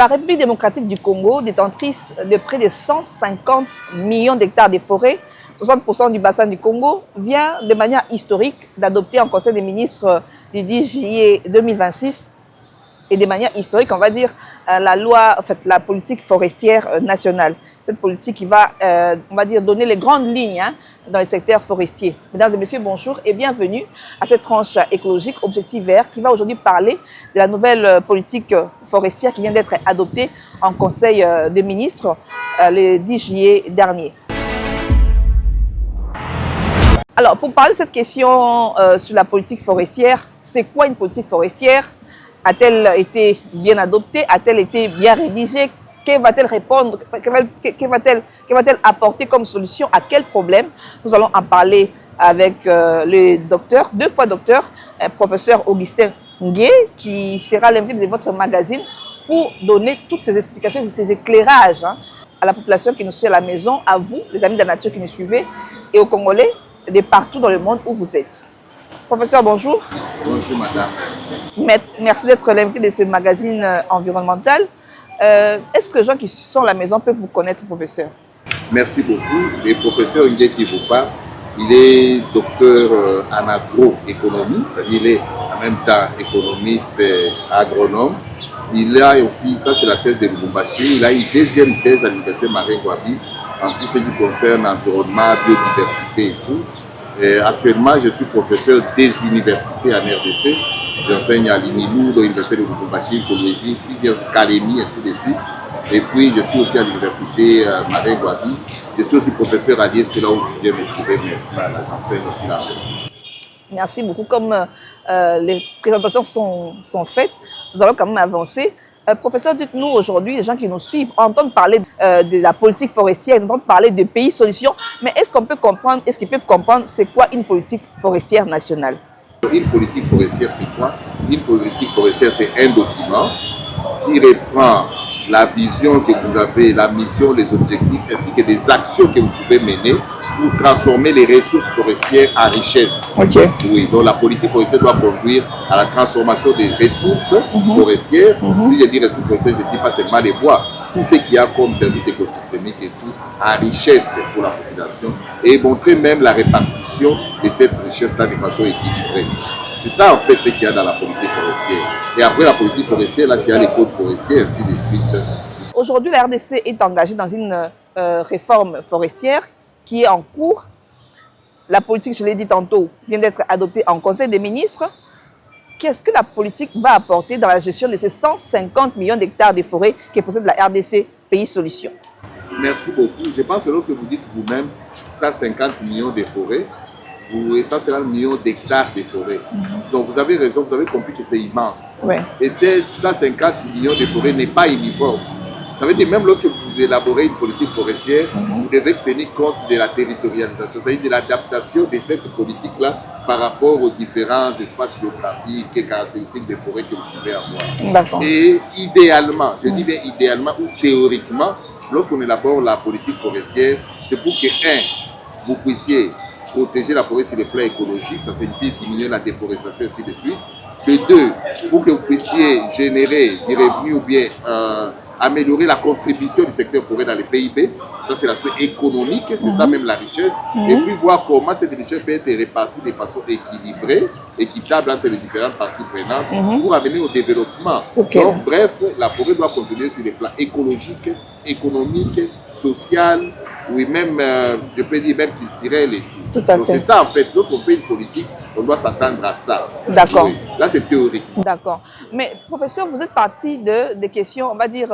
La République démocratique du Congo, détentrice de près de 150 millions d'hectares de forêts, 60% du bassin du Congo, vient de manière historique d'adopter en Conseil des ministres du 10 juillet 2026 et de manière historique, on va dire, la loi, en fait, la politique forestière nationale. Cette politique qui va, on va dire, donner les grandes lignes dans le secteur forestier. Mesdames et messieurs, bonjour et bienvenue à cette tranche écologique Objectif Vert qui va aujourd'hui parler de la nouvelle politique forestière qui vient d'être adoptée en Conseil des ministres le 10 juillet dernier. Alors, pour parler de cette question sur la politique forestière, c'est quoi une politique forestière? A-t-elle été bien adoptée? A-t-elle été bien rédigée? Que va-t-elle répondre? Que va-t-elle apporter comme solution? À quel problème? Nous allons en parler avec le docteur, deux fois docteur, professeur Augustin Ngué, qui sera l'invité de votre magazine pour donner toutes ces explications, ces éclairages à la population qui nous suit à la maison, à vous, les amis de la nature qui nous suivez, et aux Congolais de partout dans le monde où vous êtes. Professeur, bonjour. Bonjour, madame. Merci d'être l'invité de ce magazine environnemental. Est-ce que les gens qui sont à la maison peuvent vous connaître, professeur? Merci beaucoup. Le professeur Ngué qui vous parle, il est docteur en agroéconomie, c'est-à-dire il est en même temps économiste et agronome. Il a aussi, ça c'est la thèse de Lubumbashi, il a une deuxième thèse à l'université Marie-Ngouabi en tout ce qui concerne l'environnement, biodiversité et tout. Et actuellement, je suis professeur des universités en RDC. J'enseigne à l'INILU, dans l'université de Lubumbashi, Kolwezi, plusieurs académies, ainsi de suite. Et puis, je suis aussi à l'université Marie-Ngouabi. Je suis aussi professeur à l'IES, là où je viens me trouver, mais j'enseigne aussi là. Merci beaucoup. Comme les présentations sont faites, nous allons quand même avancer. Professeur, dites-nous aujourd'hui, les gens qui nous suivent entendent parler de la politique forestière, ils entendent parler de pays solutions, mais est-ce qu'on peut comprendre, est-ce qu'ils peuvent comprendre c'est quoi une politique forestière nationale? Une politique forestière, c'est quoi? Une politique forestière, c'est un document qui reprend la vision que vous avez, la mission, les objectifs, ainsi que des actions que vous pouvez mener pour transformer les ressources forestières en richesse. Okay. Oui, donc la politique forestière doit conduire à la transformation des ressources forestières. Si je dis ressources forestières, je ne dis pas seulement les bois, tout ce qu'il y a comme service écosystémique et tout, en richesse pour la population, et montrer même la répartition de cette richesse-là de façon équilibrée. C'est ça en fait ce qu'il y a dans la politique forestière. Et après la politique forestière, là, il y a les codes forestiers, ainsi de suite. Aujourd'hui, la RDC est engagée dans une réforme forestière qui est en cours. La politique, je l'ai dit tantôt, vient d'être adoptée en Conseil des ministres. Qu'est-ce que la politique va apporter dans la gestion de ces 150 millions d'hectares de forêts que possède la RDC, pays solution? Merci beaucoup. Je pense que lorsque vous dites vous-même 150 millions de forêts, et ça c'est un million d'hectares de forêts. Donc vous avez raison, vous avez compris que c'est immense. Ouais. Et ces 150 millions de forêts n'est pas uniforme. Ça veut dire même lorsque vous élaborez une politique forestière, vous devez tenir compte de la territorialisation, c'est-à-dire de l'adaptation de cette politique-là par rapport aux différents espaces géographiques et caractéristiques des forêts que vous pouvez avoir. Et idéalement, je dis bien idéalement ou théoriquement, lorsqu'on élabore la politique forestière, c'est pour que, vous puissiez protéger la forêt sur le plan écologique, ça signifie diminuer la déforestation et ainsi de suite. De deux, pour que vous puissiez générer des revenus ou bien améliorer la contribution du secteur forêt dans les PIB, ça c'est l'aspect économique, c'est ça même la richesse, et puis voir comment cette richesse peut être répartie de façon équilibrée, équitable entre les différentes parties prenantes pour amener au développement. Donc bref, la forêt doit continuer sur les plans écologiques, économiques, social, oui même, je peux dire même culturel et tout. Donc c'est ça en fait, lorsqu'on fait une politique, on doit s'attendre à ça. D'accord. Oui. Là c'est théorique. D'accord. Mais professeur, vous êtes parti des questions, on va dire,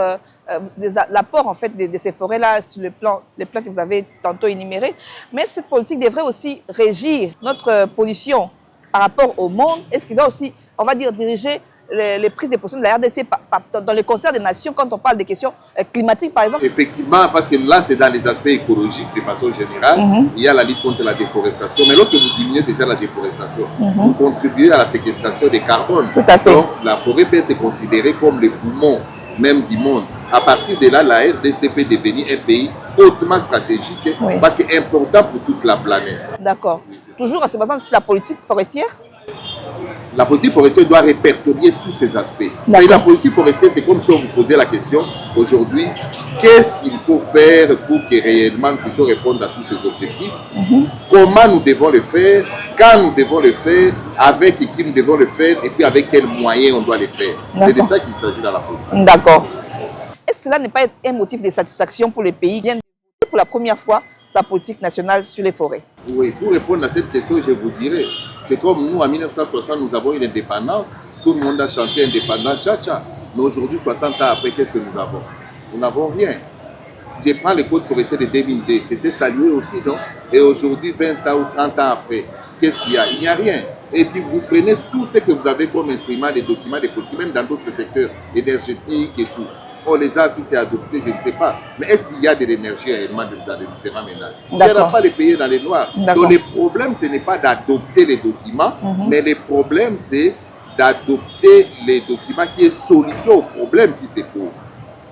l'apport en fait de ces forêts-là sur les plans que vous avez tantôt énumérés. Mais cette politique devrait aussi régir notre position par rapport au monde. Est-ce qu'il doit aussi, on va dire, diriger les prises de position de la RDC dans le concert des nations quand on parle des questions climatiques, par exemple? Effectivement, parce que là, c'est dans les aspects écologiques de façon générale. Il y a la lutte contre la déforestation. Mais lorsque vous diminuez déjà la déforestation, vous contribuez à la séquestration des carbone. Tout à fait. Donc, la forêt peut être considérée comme le poumon même du monde. À partir de là, la RDC peut devenir un pays hautement stratégique parce qu'il est important pour toute la planète. D'accord. Toujours en se basant sur la politique forestière? La politique forestière doit répertorier tous ces aspects. Et la politique forestière, c'est comme si on vous posait la question aujourd'hui, qu'est-ce qu'il faut faire pour que réellement nous puissions répondre à tous ces objectifs? Comment nous devons le faire? Quand nous devons le faire? Avec qui nous devons le faire? Et puis avec quels moyens on doit le faire? C'est de ça qu'il s'agit dans la politique. D'accord. Est-ce que cela n'est pas un motif de satisfaction pour le pays qui vient de voter pour la première fois sa politique nationale sur les forêts? Oui, pour répondre à cette question, je vous dirais, c'est comme nous, en 1960, nous avons une indépendance, tout le monde a chanté indépendant, tcha-tcha. Mais aujourd'hui, 60 ans après, qu'est-ce que nous avons? Nous n'avons rien. Je prends le code forestier de 2002, c'était salué aussi, non? Et aujourd'hui, 20 ans ou 30 ans après, qu'est-ce qu'il y a? Il n'y a rien. Et puis vous prenez tout ce que vous avez comme instrument, des documents, des politiques, même dans d'autres secteurs énergétiques et tout. On les a, si c'est adopté, je ne sais pas. Mais est-ce qu'il y a de l'énergie réellement dans les différents ménages? Il n'y aura pas de payer dans les noirs. Donc le problème, ce n'est pas d'adopter les documents, mais le problème, c'est d'adopter les documents qui est solution au problème qui se pose.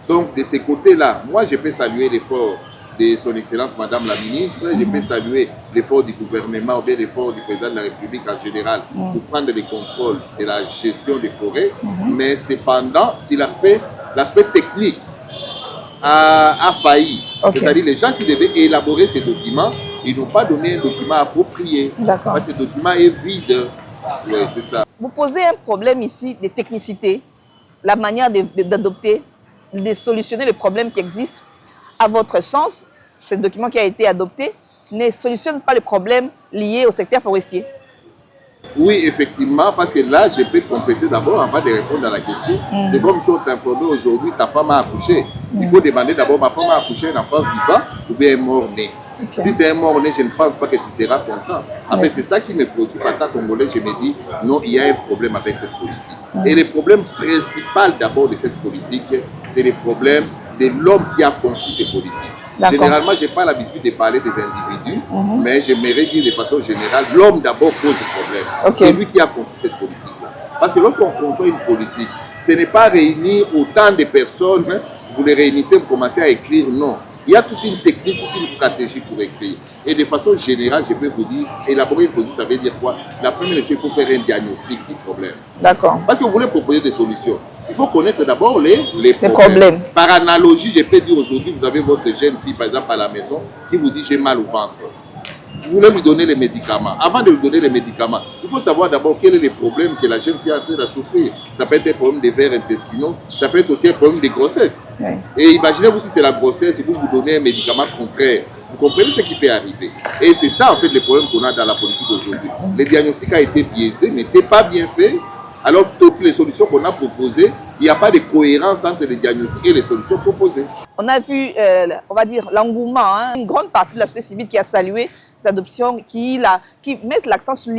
Donc de ce côté-là, moi je peux saluer l'effort de son Excellence Madame la Ministre, je peux saluer l'effort du gouvernement ou bien l'effort du président de la République en général pour prendre le contrôle de la gestion des forêts, mais cependant, si l'aspect technique a failli, c'est-à-dire les gens qui devaient élaborer ces documents, ils n'ont pas donné un document approprié. Parce que ce document est vide. Oui, c'est ça. Vous posez un problème ici de technicité, la manière d'adopter, de solutionner les problèmes qui existent. À votre sens, ce document qui a été adopté ne solutionne pas les problèmes liés au secteur forestier? Oui, effectivement, parce que là, je peux compléter d'abord avant de répondre à la question. C'est comme si on t'informait aujourd'hui, ta femme a accouché. Il faut demander d'abord, ma femme a accouché un enfant vivant ou bien un mort-né. Si c'est un mort-né, je ne pense pas que tu seras content. En fait, c'est ça qui me préoccupe en tant que Congolais. Je me dis, non, il y a un problème avec cette politique. Et le problème principal d'abord de cette politique, c'est le problème de l'homme qui a conçu ces politiques. Généralement, je n'ai pas l'habitude de parler des individus, mais j'aimerais dire de façon générale, l'homme d'abord pose le problème. C'est lui qui a conçu cette politique-là. Parce que lorsqu'on conçoit une politique, ce n'est pas réunir autant de personnes, vous les réunissez, vous commencez à écrire, non. Il y a toute une technique, toute une stratégie pour écrire. Et de façon générale, je peux vous dire, élaborer une politique, ça veut dire quoi? La première étude, il faut faire un diagnostic du problème. D'accord. Parce que vous voulez proposer des solutions. Il faut connaître d'abord les problèmes. Par analogie, je peux dire aujourd'hui, vous avez votre jeune fille, par exemple, à la maison, qui vous dit j'ai mal au ventre. Vous voulez lui donner les médicaments. Avant de lui donner les médicaments, il faut savoir d'abord quel est le problème que la jeune fille est en train de souffrir. Ça peut être un problème de vers intestinaux, ça peut être aussi un problème de grossesse. Et imaginez-vous si c'est la grossesse et vous vous donnez un médicament contraire. Vous comprenez ce qui peut arriver. Et c'est ça en fait le problème qu'on a dans la politique aujourd'hui. Le diagnostic a été biaisé, n'était pas bien fait. Alors toutes les solutions qu'on a proposées, il n'y a pas de cohérence entre les diagnostics et les solutions proposées. On a vu, on va dire, l'engouement, une grande partie de la société civile qui a salué cette adoption, qui met l'accent sur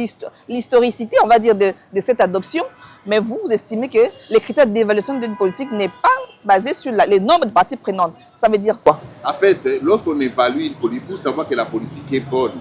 l'historicité, on va dire, de cette adoption. Mais vous estimez que les critères d'évaluation d'une politique n'est pas basé sur les nombres de parties prenantes. Ça veut dire quoi? En fait, lorsqu'on évalue une politique, pour savoir que la politique est bonne,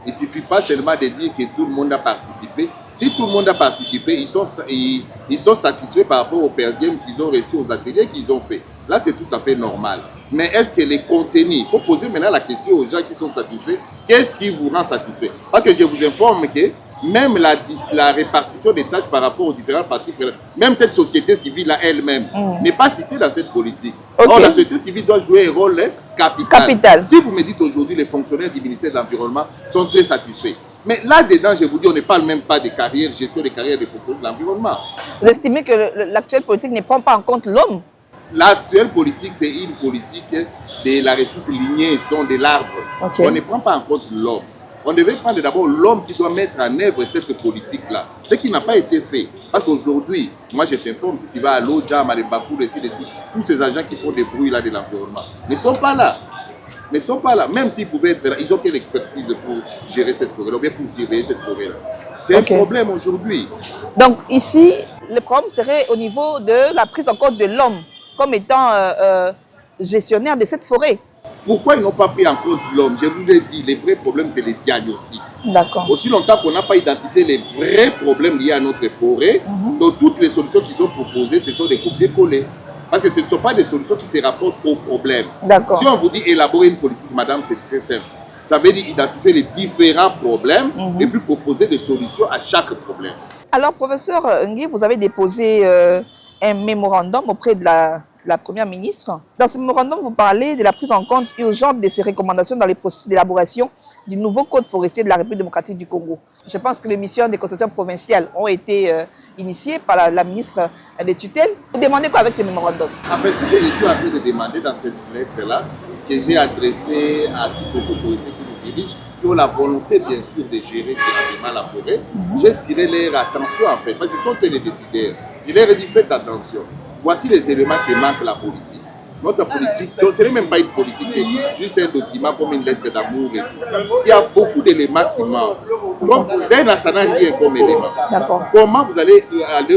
il ne suffit pas seulement de dire que tout le monde a participé. Si tout le monde a participé, ils sont satisfaits par rapport aux perdièmes qu'ils ont reçus, aux ateliers qu'ils ont fait. Là, c'est tout à fait normal. Mais est-ce que les contenus, il faut poser maintenant la question aux gens qui sont satisfaits, qu'est-ce qui vous rend satisfait? Parce que je vous informe que même la répartition des tâches par rapport aux différentes parties, même cette société civile elle-même n'est pas citée dans cette politique. Or, la société civile doit jouer un rôle capital. Si vous me dites aujourd'hui, les fonctionnaires du ministère de l'Environnement sont très satisfaits. Mais là-dedans, je vous dis, on ne parle même pas de carrière, gestion des carrières des fonctionnaires de l'environnement. Vous estimez que l'actuelle politique ne prend pas en compte l'homme? L'actuelle politique, c'est une politique de la ressource lignée, donc de l'arbre. On ne prend pas en compte l'homme. On devait prendre d'abord l'homme qui doit mettre en œuvre cette politique-là. Ce qui n'a pas été fait. Parce qu'aujourd'hui, moi je t'informe, si tu vas à l'Oja, à Malembakou, tous ces agents qui font des bruits là de l'environnement ne sont pas là. Ne sont pas là. Même s'ils pouvaient être là, ils ont quelle expertise pour gérer cette forêt-là, ou bien pour surveiller cette forêt-là. C'est un problème aujourd'hui. Donc ici, le problème serait au niveau de la prise en compte de l'homme comme étant gestionnaire de cette forêt. Pourquoi ils n'ont pas pris en compte l'homme? Je vous ai dit, les vrais problèmes, c'est les diagnostics. D'accord. Aussi longtemps qu'on n'a pas identifié les vrais problèmes liés à notre forêt, donc toutes les solutions qu'ils ont proposées, ce sont des copier-coller. Parce que ce ne sont pas des solutions qui se rapportent aux problèmes. D'accord. Si on vous dit élaborer une politique, madame, c'est très simple. Ça veut dire identifier les différents problèmes et puis proposer des solutions à chaque problème. Alors, professeur Nguy, vous avez déposé un mémorandum auprès de la Première ministre. Dans ce mémorandum, vous parlez de la prise en compte urgente de ces recommandations dans les processus d'élaboration du nouveau code forestier de la République démocratique du Congo. Je pense que les missions des constitutions provinciales ont été initiées par la ministre des tutelles. Vous demandez quoi avec ce mémorandum? En fait, ce que je suis en train de demander dans cette lettre-là, que j'ai adressée à toutes les autorités qui nous dirigent, qui ont la volonté, bien sûr, de gérer directement la forêt, j'ai tiré leur attention, en fait, parce que ce sont eux les décideurs. Je leur ai dit, faites attention. Voici les éléments qui manquent la politique. Notre politique, donc ce n'est même pas une politique, c'est juste un document comme une lettre d'amour. Il y a beaucoup d'éléments qui manquent. Donc, ça n'a rien comme élément. Comment vous allez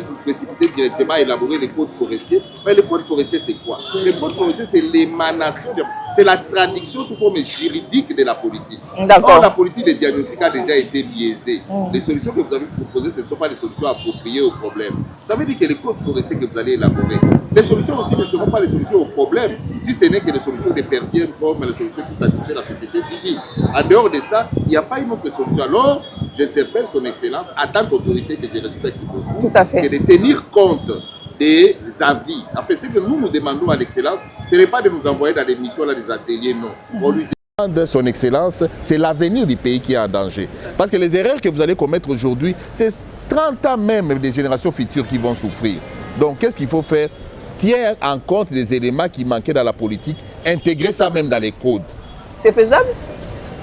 vous précipiter directement à élaborer les codes forestiers? Mais le code forestier, c'est quoi? Le code forestier, c'est l'émanation, c'est la traduction sous forme juridique de la politique. Or, la politique de diagnostic a déjà été biaisée. Les solutions que vous avez proposées, ce ne sont pas les solutions appropriées au problème. Ça veut dire que les codes forestiers que vous allez élaborer, les solutions aussi ne seront pas les solutions au problème, si ce n'est que les solutions des perdiennes comme les solutions qui satisfont la société civile. En dehors de ça, il n'y a pas une autre solution. Alors, j'interpelle son Excellence en tant qu'autorité que je respecte beaucoup, tout à fait, de tenir compte des avis. En fait, ce que nous demandons à l'Excellence, ce n'est pas de nous envoyer dans des missions, dans des ateliers, non. On lui demande son Excellence, c'est l'avenir du pays qui est en danger. Parce que les erreurs que vous allez commettre aujourd'hui, c'est 30 ans même des générations futures qui vont souffrir. Donc, qu'est-ce qu'il faut faire? Tiens en compte des éléments qui manquaient dans la politique, intégrer ça même dans les codes. C'est faisable?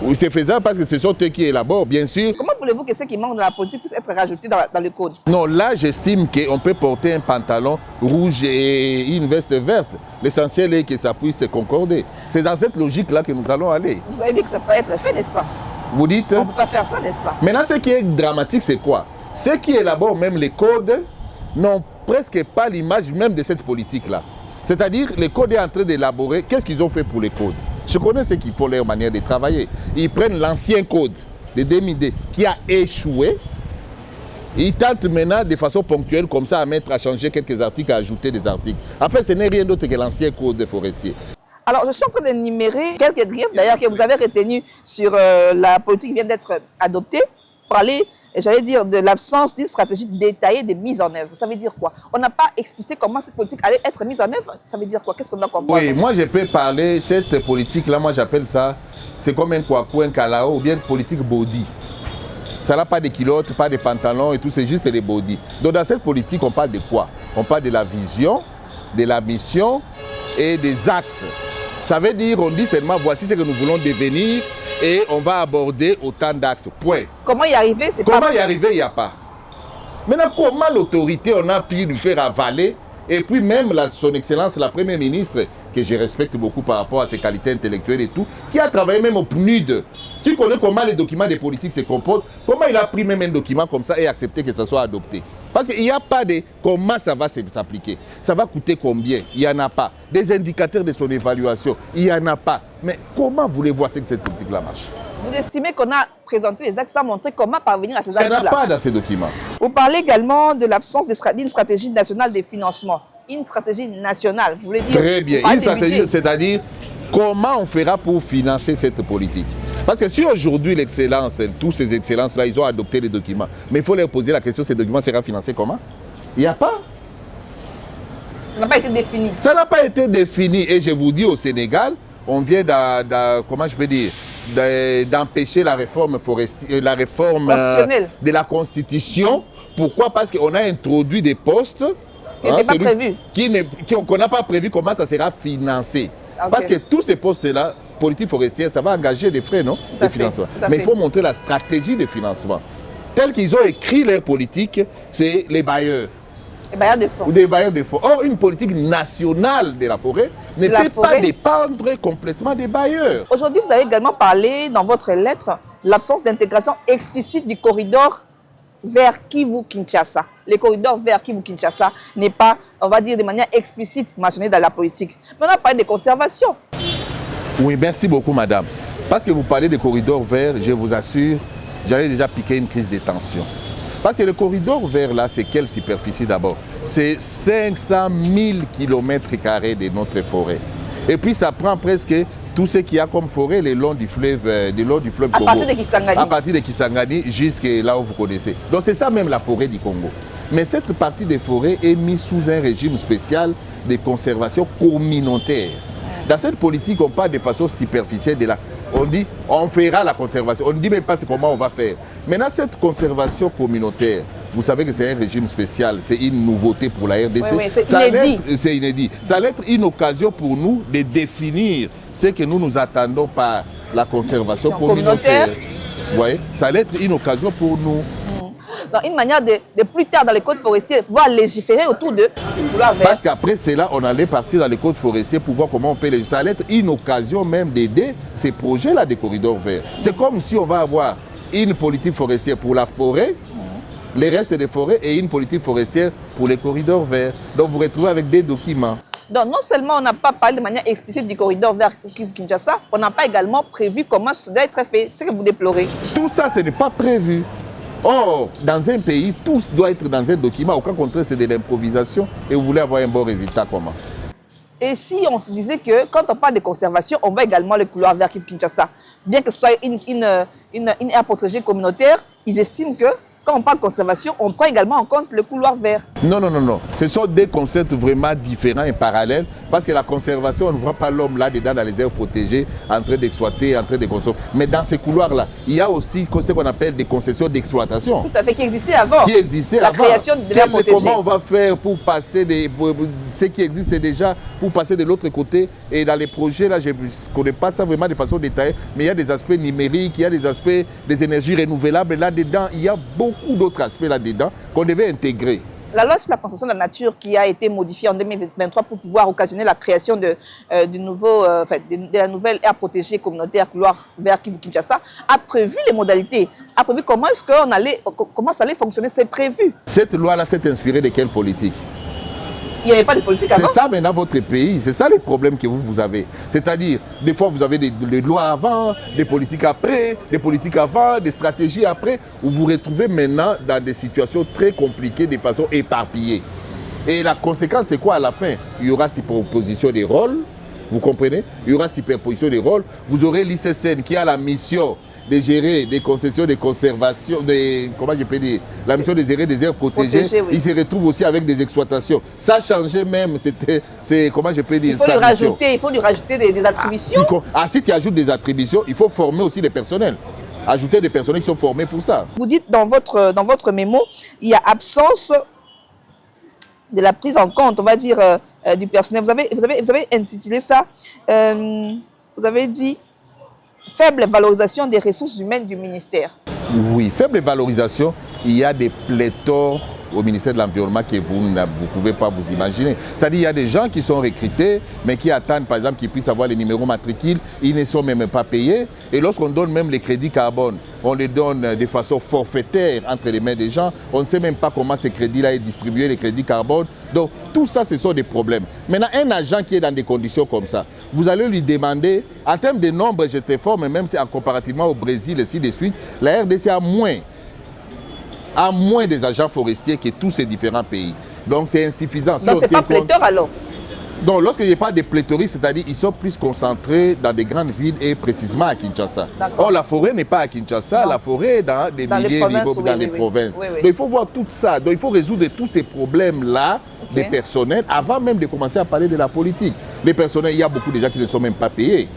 Oui, c'est faisable parce que ce sont eux qui élaborent, bien sûr. Comment voulez-vous que ce qui manque dans la politique puisse être rajouté dans le code? Non, là, j'estime qu'on peut porter un pantalon rouge et une veste verte. L'essentiel est que ça puisse se concorder. C'est dans cette logique-là que nous allons aller. Vous savez bien que ça peut être fait, n'est-ce pas? Vous dites? On ne peut pas faire ça, n'est-ce pas? Maintenant, ce qui est dramatique, c'est quoi? Ceux qui élaborent même les codes n'ont presque pas l'image même de cette politique-là. C'est-à-dire, les codes est en train d'élaborer. Qu'est-ce qu'ils ont fait pour les codes? Je connais ce qu'il faut, leur manière de travailler. Ils prennent l'ancien code de 2002 qui a échoué. Ils tentent maintenant de façon ponctuelle comme ça à changer quelques articles, à ajouter des articles. En fait, ce n'est rien d'autre que l'ancien code forestier. Alors, je suis en train d'énumérer quelques griefs d'ailleurs que vous avez retenus sur la politique qui vient d'être adoptée pour aller, j'allais dire, de l'absence d'une stratégie détaillée de mise en œuvre. Ça veut dire quoi? On n'a pas explicité comment cette politique allait être mise en œuvre. Ça veut dire quoi? Qu'est-ce qu'on doit comprendre? Oui, moi je peux parler, cette politique-là, moi j'appelle ça, c'est comme un kwaku, un kalao, ou bien politique body. Ça n'a pas de culottes, pas de pantalons et tout, c'est juste des body. Donc dans cette politique, on parle de quoi? On parle de la vision, de la mission et des axes. Ça veut dire, on dit seulement, voici ce que nous voulons devenir, et on va aborder autant d'axes. Point. Comment y arriver? Comment y arriver, il n'y a pas. Maintenant, comment l'autorité, on a pu lui faire avaler, et puis même son Excellence, la Première ministre, que je respecte beaucoup par rapport à ses qualités intellectuelles et tout, qui a travaillé même au PNUD. Tu connais comment les documents des politiques se comportent, comment il a pris même un document comme ça et accepté que ça soit adopté. Parce qu'il n'y a pas de comment ça va s'appliquer. Ça va coûter combien? Il n'y en a pas. Des indicateurs de son évaluation, il n'y en a pas. Mais comment voulez-vous que cette politique-là marche? Vous estimez qu'on a présenté les axes sans montrer comment parvenir à ces axes-là? Il n'y en a pas dans ces documents. Vous parlez également de l'absence d'une stratégie nationale de financement. Une stratégie nationale, vous voulez dire? Très bien. Une stratégie, c'est-à-dire comment on fera pour financer cette politique. Parce que si aujourd'hui l'excellence, tous ces excellences-là, ils ont adopté les documents, mais il faut leur poser la question, ces documents seront financés comment? Il n'y a pas. Ça n'a pas été défini. Ça n'a pas été défini. Et je vous dis, au Sénégal, on vient comment je peux dire, d'empêcher la réforme forestière, la réforme de la Constitution. Pourquoi? Parce qu'on a introduit des postes qui n'étaient pas prévus. Qu'on n'a pas prévu comment ça sera financé. Okay. Parce que tous ces postes-là, politique forestière, ça va engager des frais, non? De financement. Mais il faut montrer la stratégie de financement. Tel qu'ils ont écrit leur politique, c'est les bailleurs. Les bailleurs de fonds. Ou des bailleurs de fonds. Or, une politique nationale de la forêt ne peut pas dépendre complètement des bailleurs. Aujourd'hui, vous avez également parlé dans votre lettre l'absence d'intégration explicite du corridor vers Kivu-Kinshasa. Le corridor vers Kivu-Kinshasa n'est pas, on va dire de manière explicite, mentionné dans la politique. Mais on a parlé de conservation. Oui, merci beaucoup, madame. Parce que vous parlez de corridor vert, je vous assure, j'allais déjà piquer une crise de tension. Parce que le corridor vert, là, c'est quelle superficie d'abord? C'est 500 000 km² de notre forêt. Et puis, ça prend presque tout ce qu'il y a comme forêt le long du fleuve Congo. À partir de Kisangani. À partir de Kisangani jusqu'à là où vous connaissez. Donc c'est ça même la forêt du Congo. Mais cette partie des forêts est mise sous un régime spécial de conservation communautaire. Dans cette politique, on parle de façon superficielle de la... On dit, on fera la conservation. On ne dit même pas comment on va faire. Maintenant, cette conservation communautaire, vous savez que c'est un régime spécial, c'est une nouveauté pour la RDC. Oui, c'est inédit. C'est inédit. Ça va être une occasion pour nous de définir ce que nous attendons par la conservation communautaire. Vous voyez, ça va être une occasion pour nous. Donc, une manière de plus tard dans les codes forestiers, pouvoir légiférer autour de couloirs verts. Parce qu'après cela, on allait partir dans les codes forestiers pour voir comment on peut légiférer. Ça va être une occasion même d'aider ces projets-là des corridors verts. C'est comme si on va avoir une politique forestière pour la forêt, les restes des forêts, et une politique forestière pour les corridors verts. Donc vous retrouvez avec des documents. Donc non seulement on n'a pas parlé de manière explicite du corridor vers Kinshasa, on n'a pas également prévu comment ça doit être fait. C'est ce que vous déplorez. Tout ça, ce n'est pas prévu. Or, dans un pays, tout doit être dans un document. Au cas contraire, c'est de l'improvisation et vous voulez avoir un bon résultat, comment? Et si on se disait que quand on parle de conservation, on va également le couloir vers Kinshasa. Bien que ce soit une aire protégée communautaire, ils estiment que quand on parle de conservation, on prend également en compte le couloir vert. Non, non, non, non. Ce sont des concepts vraiment différents et parallèles. Parce que la conservation, on ne voit pas l'homme là-dedans dans les aires protégées, en train d'exploiter, en train de consommer. Mais dans ces couloirs-là, il y a aussi ce qu'on appelle des concessions d'exploitation. Tout à fait, qui existait avant. Qui existait la avant. Création de l'aire protégée. Comment on va faire pour passer ce qui existait déjà, pour passer de l'autre côté. Et dans les projets, là, je ne connais pas ça vraiment de façon détaillée, mais il y a des aspects numériques, il y a des aspects des énergies renouvelables. Là-dedans, il y a beaucoup d'autres aspects là-dedans qu'on devait intégrer. La loi sur la conservation de la nature qui a été modifiée en 2023 pour pouvoir occasionner la création de la nouvelle aire protégée communautaire couloir vers Kinshasa a prévu les modalités, a prévu comment ça allait fonctionner, c'est prévu. Cette loi-là s'est inspirée de quelle politique? Il n'y avait pas de politique avant. C'est ça maintenant votre pays, c'est ça les problèmes que vous avez. C'est-à-dire, des fois vous avez des lois avant, des politiques après, des politiques avant, des stratégies après. Vous vous retrouvez maintenant dans des situations très compliquées de façon éparpillée. Et la conséquence c'est quoi à la fin? Il y aura superposition des rôles, vous comprenez? Il y aura superposition des rôles. Vous aurez l'ICCN qui a la mission de gérer des concessions de conservation, comment je peux dire, la mission de gérer des aires protégées, oui. Il se retrouve aussi avec des exploitations. Ça changeait même, c'est comment je peux dire, il faut lui rajouter des attributions. Si tu ajoutes des attributions, il faut former aussi des personnels. Ajouter des personnels qui sont formés pour ça. Vous dites dans votre mémo, il y a absence de la prise en compte, on va dire, du personnel. Vous avez intitulé ça, vous avez dit faible valorisation des ressources humaines du ministère. Oui, faible valorisation, il y a des pléthores au ministère de l'Environnement que vous ne pouvez pas vous imaginer. C'est-à-dire qu'il y a des gens qui sont recrutés, mais qui attendent par exemple qu'ils puissent avoir les numéros matricules, ils ne sont même pas payés. Et lorsqu'on donne même les crédits carbone, on les donne de façon forfaitaire entre les mains des gens. On ne sait même pas comment ces crédits-là est distribué, les crédits carbone. Donc tout ça, ce sont des problèmes. Maintenant, un agent qui est dans des conditions comme ça, vous allez lui demander, en termes de nombre, je t'informe, même si comparativement au Brésil, ainsi de suite, la RDC a moins des agents forestiers que tous ces différents pays. Donc c'est insuffisant. Donc c'est pas pléthore alors? Donc lorsqu'il n'y a pas de pléthorie, c'est-à-dire ils sont plus concentrés dans des grandes villes et précisément à Kinshasa. Or la forêt n'est pas à Kinshasa, la forêt est dans des milliers dans les provinces. Oui, oui. Donc il faut voir tout ça. Donc il faut résoudre tous ces problèmes-là des personnels avant même de commencer à parler de la politique. Les personnels, il y a beaucoup de gens qui ne sont même pas payés.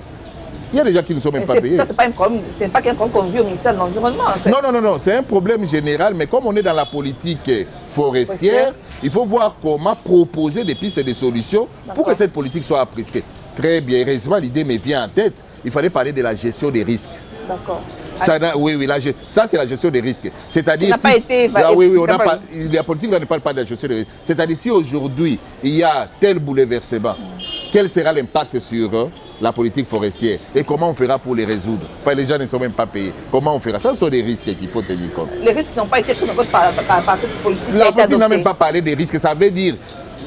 Il y a des gens qui ne sont même pas payés. Ça, c'est pas un problème, c'est pas qu'un problème qu'on vit au ministère de l'Environnement. Non, non, non, non, c'est un problème général, mais comme on est dans la politique forestière, il faut voir comment proposer des pistes et des solutions pour que cette politique soit appréciée. Très bien, heureusement, l'idée me vient en tête. Il fallait parler de la gestion des risques. D'accord. Oui, ça c'est la gestion des risques. C'est-à-dire n'a pas été la politique ne parle pas de la gestion des risques. C'est-à-dire si aujourd'hui il y a tel bouleversement, quel sera l'impact sur la politique forestière et comment on fera pour les résoudre? Les gens ne sont même pas payés. Comment on fera? Ça, ce sont des risques qu'il faut tenir compte. Les risques n'ont pas été pris en compte par cette politique. La politique n'a même pas parlé des risques. Ça veut dire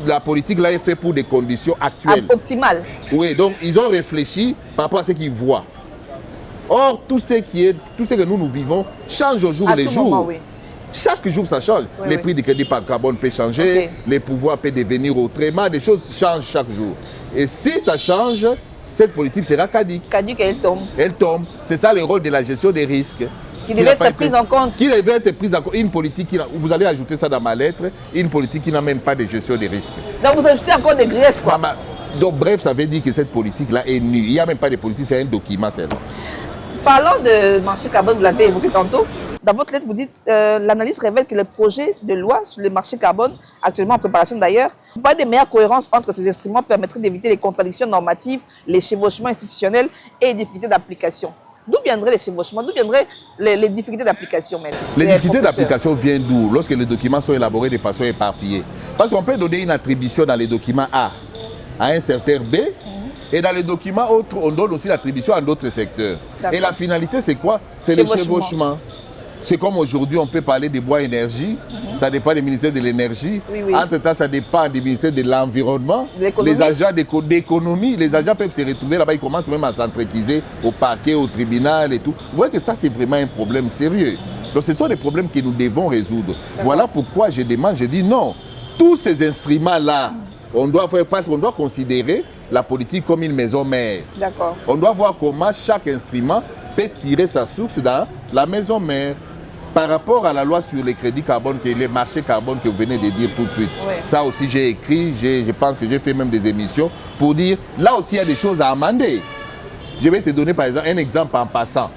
la politique là est faite pour des conditions actuelles. Optimales. Oui, donc ils ont réfléchi par rapport à ce qu'ils voient. Or, tout ce que nous vivons change au jour le jour. Moment, oui. Chaque jour, ça change. Les prix du crédit par carbone peuvent changer, les pouvoirs peuvent devenir autrement, des choses changent chaque jour. Et si ça change, cette politique sera caduque. Caduque, elle tombe. Elle tombe. C'est ça le rôle de la gestion des risques. Qui devait être prise en compte. Qui devait être prise en compte. Une politique, vous allez ajouter ça dans ma lettre, une politique qui n'a même pas de gestion des risques. Donc vous ajoutez encore des griefs, quoi. Donc bref, ça veut dire que cette politique-là est nulle. Il n'y a même pas de politique, c'est un document seulement. Parlant de marché carbone, vous l'avez évoqué tantôt. Dans votre lettre, vous dites l'analyse révèle que le projet de loi sur le marché carbone, actuellement en préparation d'ailleurs, pas de meilleure cohérence entre ces instruments permettrait d'éviter les contradictions normatives, les chevauchements institutionnels et les difficultés d'application. D'où viendraient les chevauchements? D'où viendraient les difficultés d'application? Les difficultés d'application viennent d'où? Lorsque les documents sont élaborés de façon éparpillée. Parce qu'on peut donner une attribution dans les documents A à un secteur B, et dans les documents autres, on donne aussi l'attribution à d'autres secteurs. Et la finalité, c'est quoi? C'est le chevauchement. C'est comme aujourd'hui, on peut parler des bois énergie, ça dépend du ministère de l'énergie. Oui. Entre-temps, ça dépend du ministère de l'environnement. Les agents d'économie, les agents peuvent se retrouver là-bas, ils commencent même à s'entrequiser au parquet, au tribunal et tout. Vous voyez que ça, c'est vraiment un problème sérieux. Donc, ce sont des problèmes que nous devons résoudre. Voilà pourquoi je demande, je dis non, tous ces instruments-là, on doit faire parce qu'on doit considérer la politique comme une maison mère. D'accord. On doit voir comment chaque instrument peut tirer sa source dans la maison mère. Par rapport à la loi sur les crédits carbone, les marchés carbone que vous venez de dire tout de suite, ça aussi j'ai écrit, je pense que j'ai fait même des émissions pour dire, là aussi il y a des choses à amender. Je vais te donner par exemple un exemple en passant.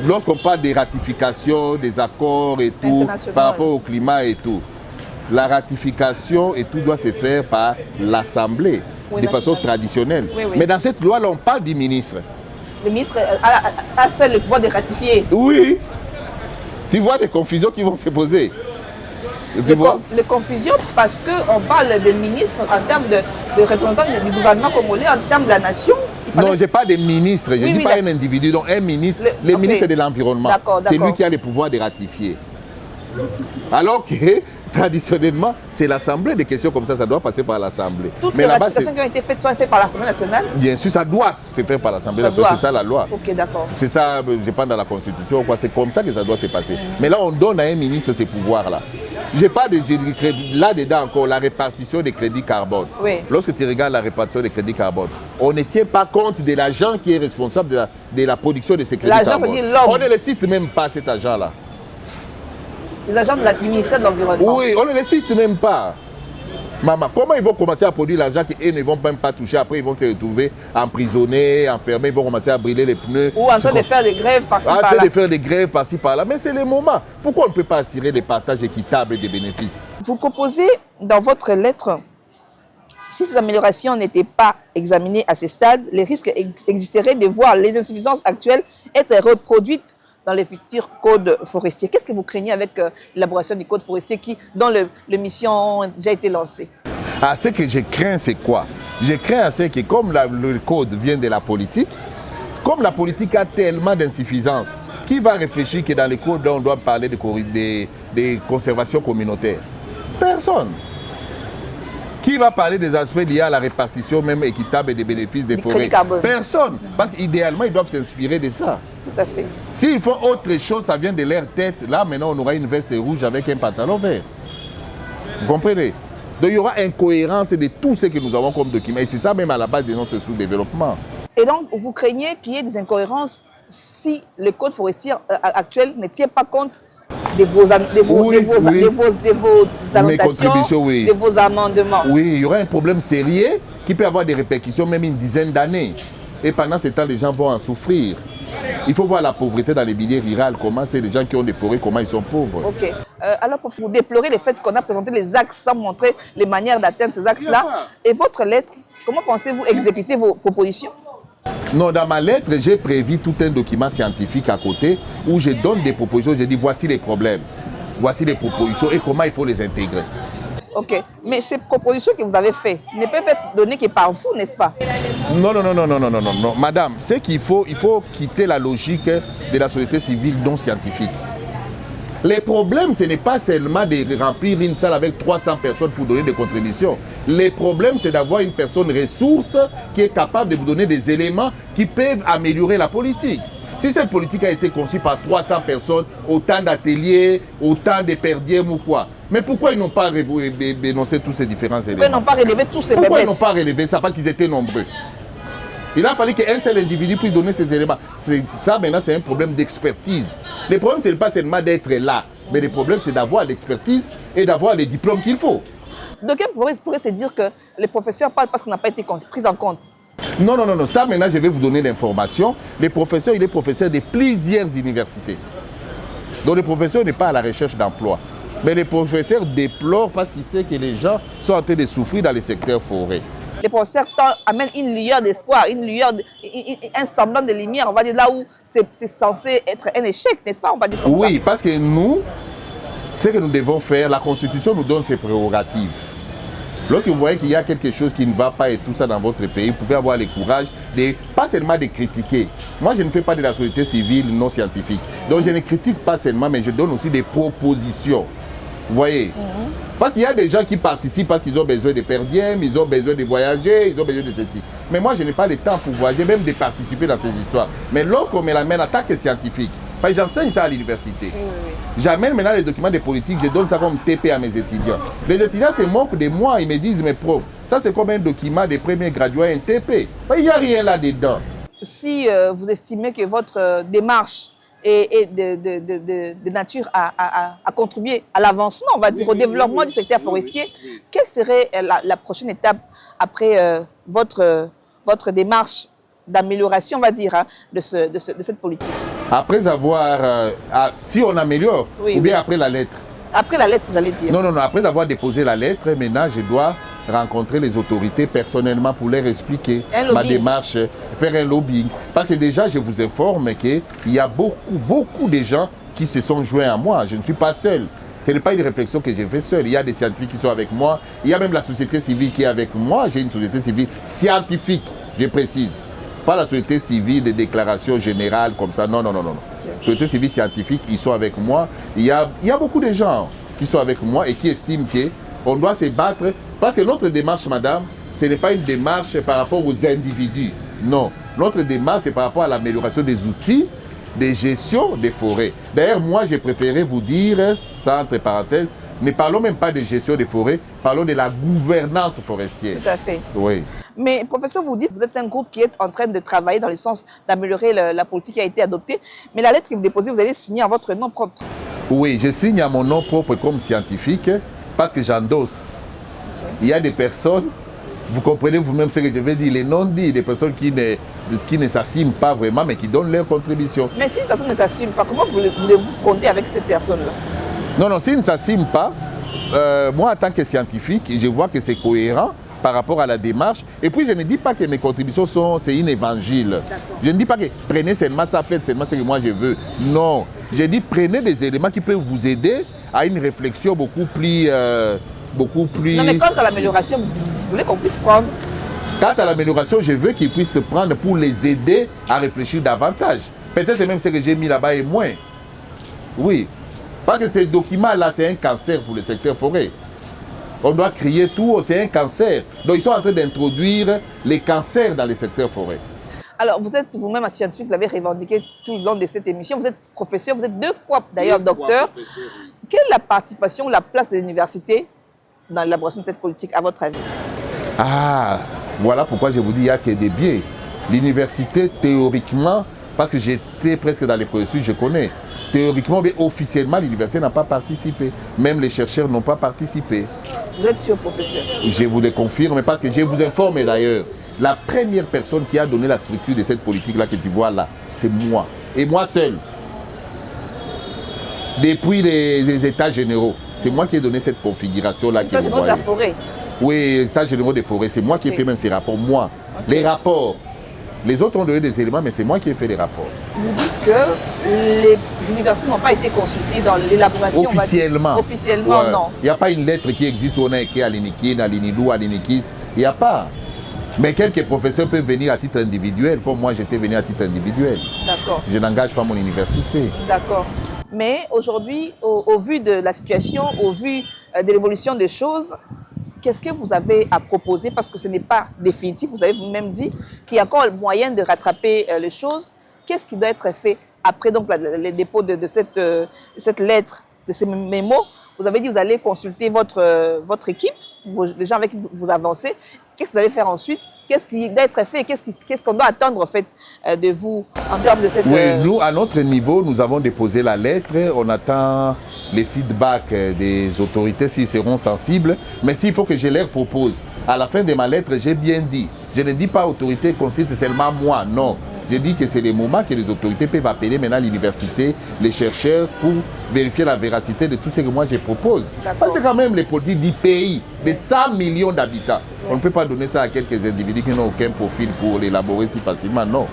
Lorsqu'on parle des ratifications, des accords et tout, par rapport au climat et tout, la ratification et tout doit se faire par l'Assemblée, de façon traditionnelle. Mais dans cette loi-là, on parle du ministre. Le ministre a seul le pouvoir de ratifier. Oui. Tu vois des confusions qui vont se poser. Les confusions parce qu'on parle des ministres en termes de représentants du gouvernement congolais, en termes de la nation. Non, je parle des ministres, je ne dis pas un individu, donc un ministre. Le ministre de l'Environnement, c'est lui qui a le pouvoir de ratifier. Alors que traditionnellement, c'est l'Assemblée, des questions comme ça doit passer par l'Assemblée. Toutes les ratifications qui ont été faites sont faites par l'Assemblée nationale? Bien sûr, ça doit se faire par l'Assemblée nationale, c'est ça la loi. Ok, d'accord. C'est ça, je pense, dans la Constitution, c'est comme ça que ça doit se passer. Mais là, on donne à un ministre ces pouvoirs-là. Je parle là-dedans encore, la répartition des crédits carbone. Lorsque tu regardes la répartition des crédits carbone, on ne tient pas compte de l'agent qui est responsable de la production de ces crédits carbone. On ne le cite même pas, cet agent-là. Les agents du ministère de l'Environnement. Oui, on ne les cite même pas. Maman, comment ils vont commencer à produire l'argent qu'ils ne vont même pas toucher? Après, ils vont se retrouver emprisonnés, enfermés, ils vont commencer à brûler les pneus. Ou en train de faire des grèves par-ci par-là. En train de faire des grèves par-ci par-là. Mais c'est le moment. Pourquoi on ne peut pas assurer des partages équitables des bénéfices? Vous proposez dans votre lettre, si ces améliorations n'étaient pas examinées à ce stade, les risques existeraient de voir les insuffisances actuelles être reproduites dans les futurs codes forestiers. Qu'est-ce que vous craignez avec l'élaboration du code forestier dont l'émission a déjà été lancée? Ce que je crains, c'est quoi? Je crains que comme le code vient de la politique, comme la politique a tellement d'insuffisance, qui va réfléchir que dans les codes, on doit parler de conservation communautaire? Personne. Qui va parler des aspects liés à la répartition même équitable des bénéfices des forêts? Personne. Parce qu'idéalement, ils doivent s'inspirer de ça. Tout à fait. S'ils font autre chose, ça vient de leur tête. Là, maintenant, on aura une veste rouge avec un pantalon vert. Vous comprenez? Donc, il y aura incohérence de tout ce que nous avons comme document. Et c'est ça même à la base de notre sous-développement. Et donc, vous craignez qu'il y ait des incohérences si le code forestier actuel ne tient pas compte de vos annotations, de vos amendements? Oui, il y aura un problème sérieux qui peut avoir des répercussions même une dizaine d'années. Et pendant ce temps, les gens vont en souffrir. Il faut voir la pauvreté dans les milieux ruraux, comment c'est les gens qui ont des forêts, comment ils sont pauvres. Ok. Alors, vous déplorez le fait qu'on a présenté les axes sans montrer les manières d'atteindre ces axes-là. Et votre lettre, comment pensez-vous exécuter vos propositions? Non, dans ma lettre, j'ai prévu tout un document scientifique à côté où je donne des propositions, je dis voici les problèmes, voici les propositions et comment il faut les intégrer. Ok, mais ces propositions que vous avez faites ne peuvent être données que par vous, n'est-ce pas? Non, madame, c'est qu'il faut quitter la logique de la société civile non scientifique. Les problèmes, ce n'est pas seulement de remplir une salle avec 300 personnes pour donner des contributions. Les problèmes, c'est d'avoir une personne ressource qui est capable de vous donner des éléments qui peuvent améliorer la politique. Si cette politique a été conçue par 300 personnes, autant d'ateliers, autant de perdièmes ou quoi, mais pourquoi ils n'ont pas dénoncé tous ces différents éléments? Pourquoi ils n'ont pas relevé tous ces Pourquoi faiblesses? ils n'ont pas relevé ça? Parce qu'ils étaient nombreux. Il a fallu qu'un seul individu puisse donner ces éléments. Ça, maintenant, c'est un problème d'expertise. Le problème, ce n'est pas seulement d'être là, mais le problème, c'est d'avoir l'expertise et d'avoir les diplômes qu'il faut. Donc, on pourrait se dire que les professeurs parlent parce qu'on n'a pas été pris en compte. Non, non, non, non. Ça, maintenant, je vais vous donner l'information. Les professeurs, il est professeur de plusieurs universités. Donc, le professeur n'est pas à la recherche d'emploi. Mais les professeurs déplorent parce qu'ils savent que les gens sont en train de souffrir dans les secteurs forêts. Les professeurs amènent une lueur d'espoir, un semblant de lumière, on va dire là où c'est censé être un échec, n'est-ce pas? On va dire comme ça. Oui, parce que nous, ce que nous devons faire, la Constitution nous donne ses prérogatives. Lorsque vous voyez qu'il y a quelque chose qui ne va pas et tout ça dans votre pays, vous pouvez avoir le courage de, pas seulement de critiquer. Moi, je ne fais pas de la société civile non scientifique. Donc, je ne critique pas seulement, mais je donne aussi des propositions. Vous voyez? Parce qu'il y a des gens qui participent parce qu'ils ont besoin de perdièmes, ils ont besoin de voyager, ils ont besoin de ceci. Mais moi, je n'ai pas le temps pour voyager, même de participer dans ces histoires. Mais lorsqu'on me l'amène en tant que scientifique, parce que j'enseigne ça à l'université. J'amène maintenant les documents de politique, je donne ça comme TP à mes étudiants. Les étudiants se moquent de moi, ils me disent, mes profs, ça c'est comme un document des premiers gradués, un TP. Il n'y a rien là-dedans. Si vous estimez que votre démarche est de nature à contribuer à l'avancement, on va dire, au développement du secteur forestier, quelle serait la prochaine étape après votre démarche d'amélioration, on va dire, hein, de cette politique? Après avoir, si on améliore, ou bien après la lettre? Après la lettre, j'allais dire. Non, non, non, après avoir déposé la lettre, maintenant je dois rencontrer les autorités personnellement pour leur expliquer ma démarche, faire un lobbying. Parce que déjà, je vous informe qu'il y a beaucoup de gens qui se sont joints à moi. Je ne suis pas seul. Ce n'est pas une réflexion que j'ai fait seul. Il y a des scientifiques qui sont avec moi. Il y a même la société civile qui est avec moi. J'ai une société civile scientifique, je précise. Pas la société civile de déclaration générale comme ça. Non, non, non, non. Société civile scientifique, ils sont avec moi. Il y a beaucoup de gens qui sont avec moi et qui estiment qu'on doit se battre. Parce que notre démarche, madame, ce n'est pas une démarche par rapport aux individus. Non. Notre démarche, c'est par rapport à l'amélioration des outils de gestion des forêts. D'ailleurs, moi, j'ai préféré vous dire, ça entre parenthèses, ne parlons même pas de gestion des forêts, parlons de la gouvernance forestière. Tout à fait. Oui. Mais professeur, vous dites que vous êtes un groupe qui est en train de travailler dans le sens d'améliorer la politique qui a été adoptée. Mais la lettre que vous déposez, vous allez signer en votre nom propre. Oui, je signe à mon nom propre comme scientifique parce que j'endosse. Il y a des personnes, vous comprenez vous-même ce que je veux dire, les non-dits, des personnes qui ne s'assument pas vraiment, mais qui donnent leur contribution. Mais si une personne ne s'assume pas, comment voulez-vous compter avec cette personne-là? Non, non, s'il ne s'assume pas, moi en tant que scientifique, je vois que c'est cohérent par rapport à la démarche. Et puis je ne dis pas que mes contributions c'est une évangile. Je ne dis pas que prenez seulement ça, faites seulement ce que moi je veux. Non, je dis prenez des éléments qui peuvent vous aider à une réflexion beaucoup plus... Non, mais quant à l'amélioration, vous voulez qu'on puisse prendre? Quant à l'amélioration, je veux qu'ils puissent se prendre pour les aider à réfléchir davantage. Peut-être même ce que j'ai mis là-bas est moins. Oui. Parce que ces documents-là, c'est un cancer pour le secteur forêt. On doit crier tout, c'est un cancer. Donc ils sont en train d'introduire les cancers dans les secteurs forêts. Alors vous êtes vous-même un scientifique, vous l'avez revendiqué tout le long de cette émission. Vous êtes professeur, vous êtes 2 fois d'ailleurs docteur. Quelle est la participation, la place de l'université dans l'élaboration de cette politique, à votre avis? Ah, voilà pourquoi je vous dis qu'il n'y a que des biais. L'université, théoriquement, parce que j'étais presque dans les processus, je connais. Théoriquement, mais officiellement, l'université n'a pas participé. Même les chercheurs n'ont pas participé. Vous êtes sûr, professeur? Je vous le confirme, parce que je vous informe d'ailleurs. La première personne qui a donné la structure de cette politique-là que tu vois là, c'est moi. Et moi seul. Depuis les états généraux. C'est moi qui ai donné cette configuration-là. Les états généraux de la forêt? Oui, les états généraux des forêts. C'est moi qui ai fait même ces rapports. Moi. Okay. Les rapports. Les autres ont donné des éléments, mais c'est moi qui ai fait les rapports. Vous dites que les universités n'ont pas été consultées dans l'élaboration? Officiellement. Officiellement, ouais. Non. Il n'y a pas une lettre qui existe où on a écrit à l'INIKIN, à l'INIDOU, à l'INIKIS. Il n'y a pas. Mais quelques professeurs peuvent venir à titre individuel, comme moi j'étais venu à titre individuel. D'accord. Je n'engage pas mon université. D'accord. Mais aujourd'hui, au vu de la situation, au vu de l'évolution des choses, qu'est-ce que vous avez à proposer? Parce que ce n'est pas définitif, vous avez vous-même dit qu'il y a encore moyen de rattraper les choses. Qu'est-ce qui doit être fait après donc, le dépôt de cette lettre, de ces mémos? Vous avez dit que vous allez consulter votre équipe, les gens avec qui vous avancez. qu'est-ce que vous allez faire ensuite? Qu'est-ce qui doit être fait? Qu'est-ce qu'on doit attendre en fait de vous en termes de cette... Oui, nous, à notre niveau, nous avons déposé la lettre. On attend les feedbacks des autorités s'ils seront sensibles. Mais s'il faut que je leur propose, à la fin de ma lettre, j'ai bien dit. Je ne dis pas autorité consulte seulement moi, non. Je dis que c'est des moments que les autorités peuvent appeler maintenant l'université, les chercheurs, pour vérifier la véracité de tout ce que moi je propose. Parce que quand même les politiques du pays, de 100 millions d'habitants, on ne peut pas donner ça à quelques individus qui n'ont aucun profil pour l'élaborer si facilement, non.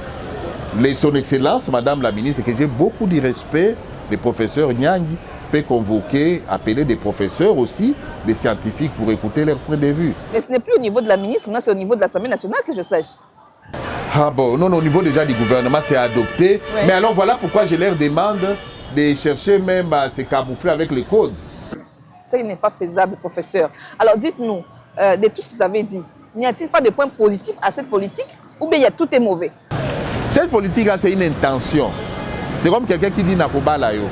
Son Excellence, Madame la Ministre, que j'ai beaucoup de respect, le professeur Nyangui peut convoquer, appeler des professeurs aussi, des scientifiques pour écouter leur point de vue. Mais ce n'est plus au niveau de la ministre, c'est au niveau de l'Assemblée nationale que je sache. Ah bon, non, au niveau déjà du gouvernement, c'est adopté. Oui. Mais alors voilà pourquoi je leur demande de chercher même à se camoufler avec les codes. Ça n'est pas faisable, professeur. Alors dites-nous, de tout ce que vous avez dit, n'y a-t-il pas de points positifs à cette politique ou bien tout est mauvais? Cette politique-là, c'est une intention. C'est comme quelqu'un qui dit Nakobala yo.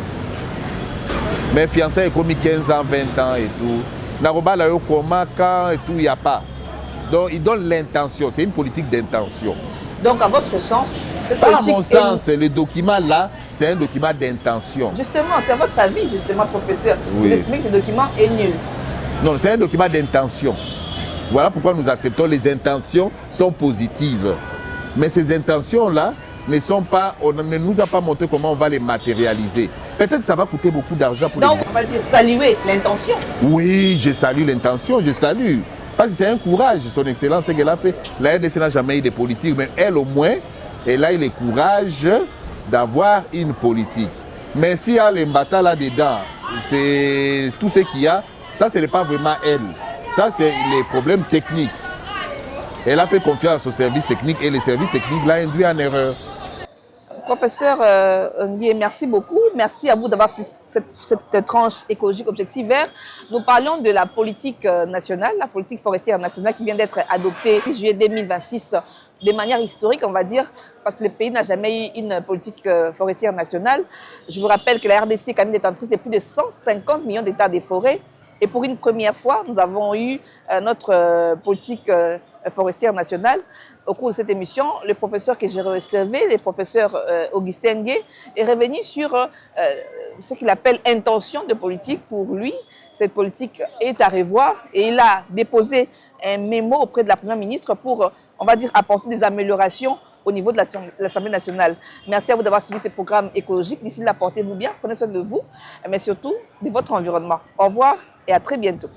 Mes fiancés ont commis 15 ans, 20 ans et tout. Nakobala yo, comment, quand et tout, il n'y a pas. Donc, il donne l'intention. C'est une politique d'intention. Donc, à votre sens, cette politique... politique... À mon sens, le document là, c'est un document d'intention. Justement, c'est votre avis, justement, professeur. Oui. Vous estimez que ce document est nul? Non, c'est un document d'intention. Voilà pourquoi nous acceptons les intentions sont positives. Mais ces intentions-là ne sont pas... On ne nous a pas montré comment on va les matérialiser. Peut-être que ça va coûter beaucoup d'argent pour Donc, on va dire saluer l'intention. Oui, je salue l'intention, je salue. Parce que c'est un courage, son excellence, ce qu'elle a fait. La RDC n'a jamais eu de politique, mais elle au moins, elle a eu le courage d'avoir une politique. Mais s'il y a les mbata là-dedans, c'est tout ce qu'il y a, ça ce n'est pas vraiment elle. Ça c'est les problèmes techniques. Elle a fait confiance aux services techniques et les services techniques l'ont induit en erreur. Professeur Ndié, merci beaucoup. Merci à vous d'avoir suivi cette tranche écologique Objectif Vert. Nous parlions de la politique nationale, la politique forestière nationale qui vient d'être adoptée le 6 juillet 2026 de manière historique, on va dire, parce que le pays n'a jamais eu une politique forestière nationale. Je vous rappelle que la RDC est quand même détentrice de plus de 150 millions d'hectares de forêts. Et pour une première fois, nous avons eu notre politique forestière nationale. Au cours de cette émission, le professeur que j'ai recevé, le professeur Augustin Ngué, est revenu sur ce qu'il appelle intention de politique. Pour lui, cette politique est à revoir et il a déposé un mémo auprès de la Première ministre pour, on va dire, apporter des améliorations au niveau de l'Assemblée nationale. Merci à vous d'avoir suivi ce programme écologique. D'ici là, portez-vous bien, prenez soin de vous, mais surtout de votre environnement. Au revoir et à très bientôt.